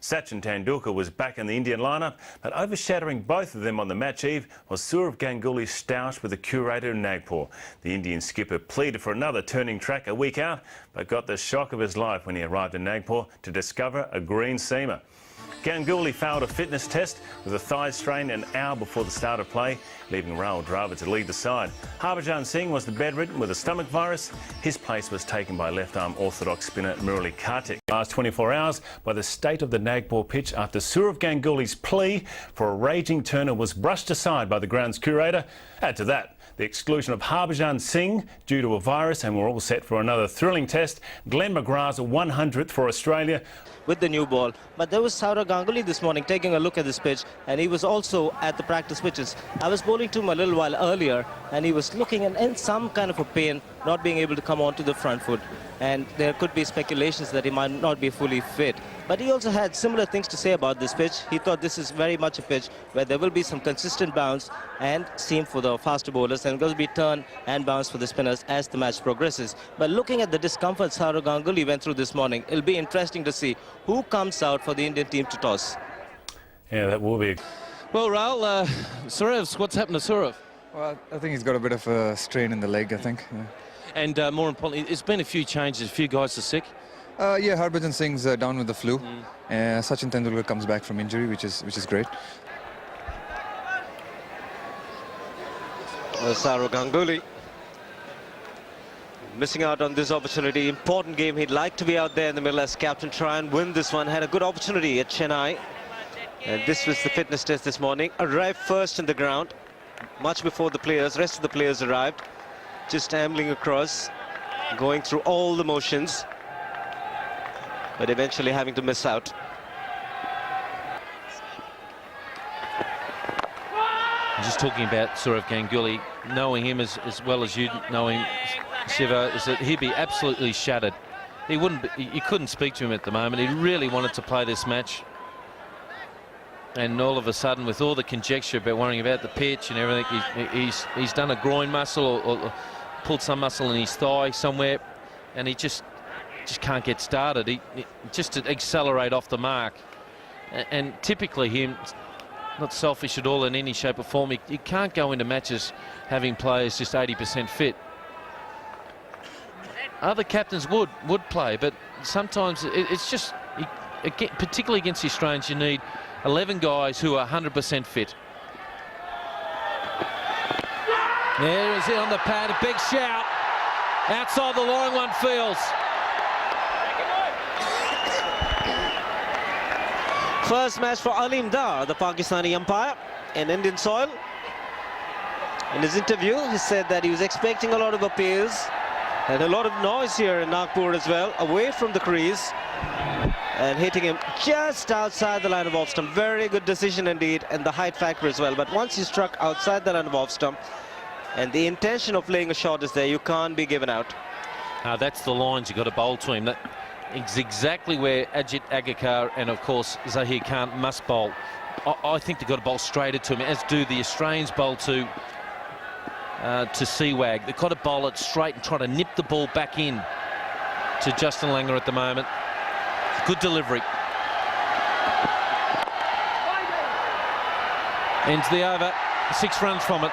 Sachin Tendulkar was back in the Indian lineup, but overshadowing both of them on the match eve was Sourav Ganguly's stoush with the curator in Nagpur. The Indian skipper pleaded for another turning track a week out, but got the shock of his life when he arrived in Nagpur to discover a green seamer. Ganguly failed a fitness test with a thigh strain an hour before the start of play, leaving Rahul Dravid to lead the side. Harbhajan Singh was the bedridden with a stomach virus. His place was taken by left-arm orthodox spinner Murali Kartik. Last 24 hours by the state of the Nagpur pitch after Sourav Ganguly's plea for a raging turner was brushed aside by the ground's curator. Add to that the exclusion of Harbhajan Singh due to a virus, and we're all set for another thrilling test. Glenn McGrath's 100th for Australia. With the new ball. But there was Sourav Ganguly this morning taking a look at this pitch, and he was also at the practice pitches. I was bowling to him a little while earlier, and he was looking in some kind of a pain, not being able to come onto the front foot. And there could be speculations that he might not be fully fit. But he also had similar things to say about this pitch. He thought this is very much a pitch where there will be some consistent bounce and seam for the faster bowlers, and there will be turn and bounce for the spinners as the match progresses. But looking at the discomfort Sourav Ganguly went through this morning, it'll be interesting to see who comes out for the Indian team to toss. Yeah, that will be. Well, Rahul, Sourav, what's happened to Sourav? Well, I think he's got a bit of a strain in the leg, I think. Yeah. And more importantly, there's been a few changes. A few guys are sick. Yeah, Harbhajan Singh's down with the flu. Sachin Tendulkar comes back from injury, which is great. Sourav Ganguly missing out on this opportunity. Important game. He'd like to be out there in the middle as captain, try and win this one. Had a good opportunity at Chennai. And this was the fitness test this morning. Arrived first in the ground, much before the rest of the players arrived. Just ambling across, going through all the motions, but eventually having to miss out. Just talking about Sourav Ganguly, knowing him as well as you know him, Shiva, is that he'd be absolutely shattered. He wouldn't. You couldn't speak to him at the moment. He really wanted to play this match, and all of a sudden, with all the conjecture about worrying about the pitch and everything, he's done a groin muscle or pulled some muscle in his thigh somewhere, and he just can't get started. He just to accelerate off the mark, and typically him, not selfish at all in any shape or form. He can't go into matches having players just 80% fit. Other captains would play, but sometimes it's just, particularly against the Australians, you need 11 guys who are 100% fit. There is it on the pad, a big shout. Outside the line, one feels. First match for Alim Dar, the Pakistani umpire, in Indian soil. In his interview, he said that he was expecting a lot of appeals and a lot of noise here in Nagpur as well, away from the crease, and hitting him just outside the line of off stump. Very good decision indeed, and the height factor as well. But once he struck outside the line of off stump, and the intention of playing a shot is there, you can't be given out. That's the lines you've got to bowl to him. That is exactly where Ajit Aggarkar and, of course, Zahir Khan must bowl. I think they've got to bowl straighter to him, as do the Australians bowl to Sehwag. They've got to bowl it straight and try to nip the ball back in to Justin Langer at the moment. Good delivery. Ends the over. 6 runs from it.